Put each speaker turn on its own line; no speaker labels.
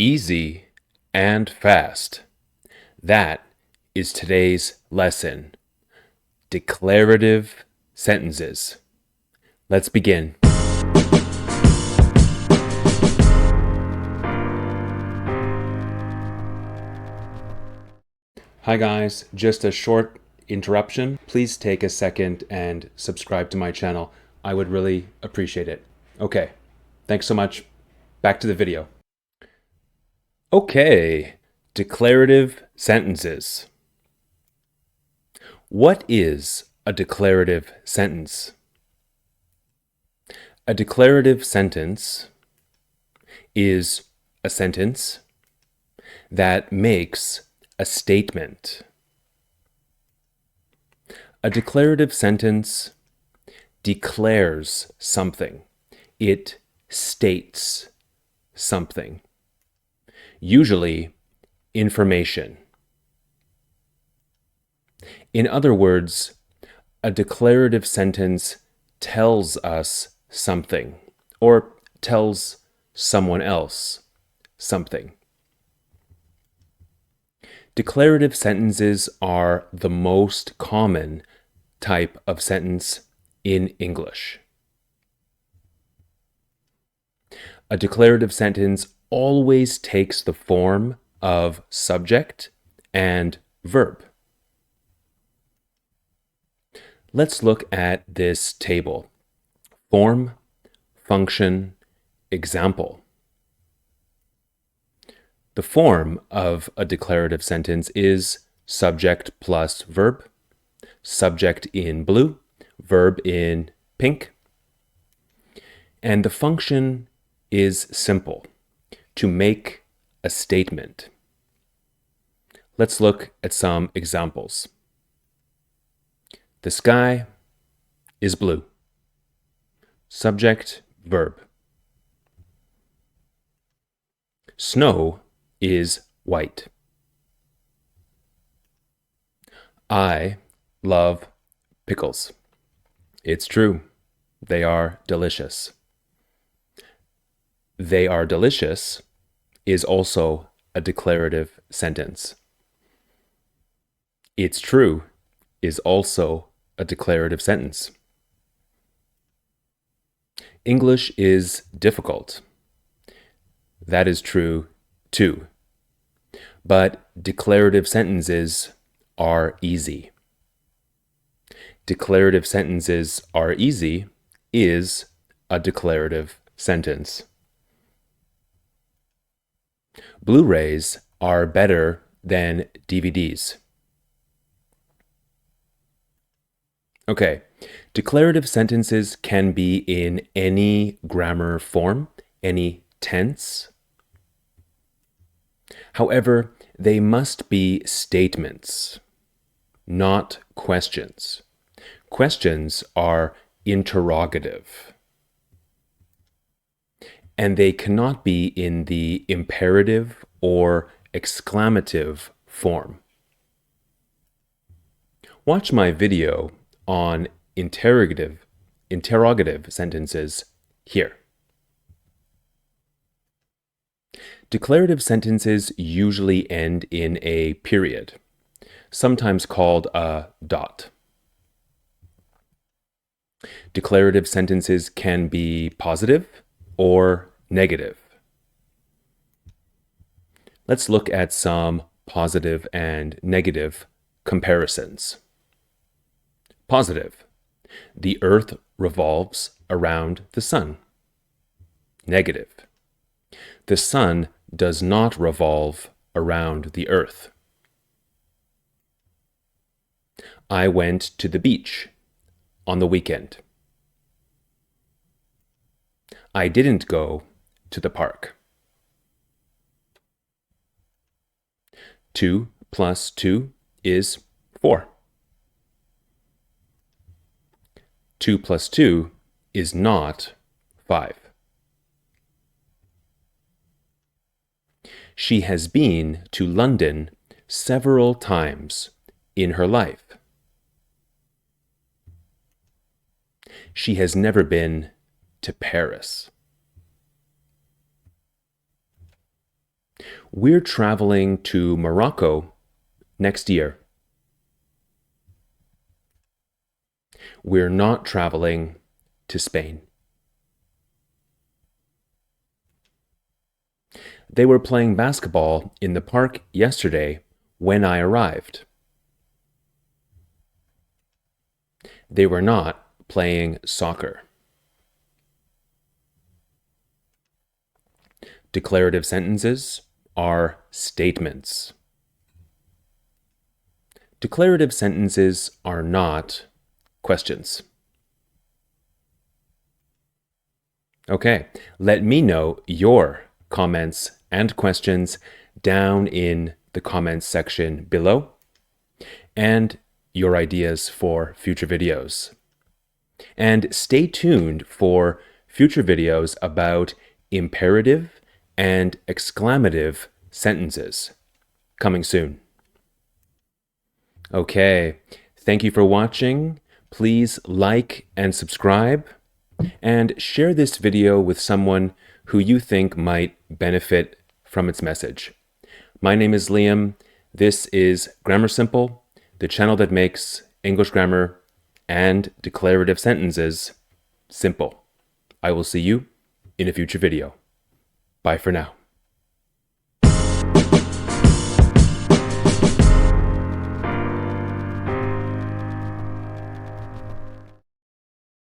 Easy and fast. That is today's lesson. Declarative sentences. Let's begin. Hi guys, just a short interruption. Please take a second and subscribe to my channel. I would really appreciate it. Okay, thanks so much. Back to the video. Okay, declarative sentences. What is a declarative sentence? A declarative sentence is a sentence that makes a statement. A declarative sentence declares something. It states something. Usually, information. In other words, a declarative sentence tells us something or tells someone else something. Declarative sentences are the most common type of sentence in English. A declarative sentence always takes the form of subject and verb. Let's look at this table. Form, function, example. The form of a declarative sentence is subject plus verb, subject in blue, verb in pink. And the function is simple, to make a statement. Let's look at some examples. The sky is blue. Subject, verb. Snow is white. I love pickles. It's true. They are delicious. They are delicious is also a declarative sentence. It's true is also a declarative sentence. English is difficult. That is true too. But declarative sentences are easy. Declarative sentences are easy is a declarative sentence. Blu-rays are better than DVDs. Okay, declarative sentences can be in any grammar form, any tense. However, they must be statements, not questions. Questions are interrogative. And they cannot be in the imperative or exclamative form. Watch my video on interrogative sentences here. Declarative sentences usually end in a period, sometimes called a dot. Declarative sentences can be positive or negative. Let's look at some positive and negative comparisons. Positive. The earth revolves around the sun. Negative. The sun does not revolve around the earth. I went to the beach on the weekend. I didn't go to the park. 2 plus 2 is 4. 2 plus 2 is not 5. She has been to London several times in her life. She has never been to Paris. We're traveling to Morocco next year. We're not traveling to Spain. They were playing basketball in the park yesterday when I arrived. They were not playing soccer. Declarative sentences are statements. Declarative sentences are not questions. Okay, let me know your comments and questions down in the comments section below, and your ideas for future videos. And stay tuned for future videos about imperative and exclamative sentences coming soon. Okay, thank you for watching. Please like and subscribe, and share this video with someone who you think might benefit from its message. My name is Liam. This is Grammar Simple, the channel that makes English grammar and declarative sentences simple. I will see you in a future video. Bye for now.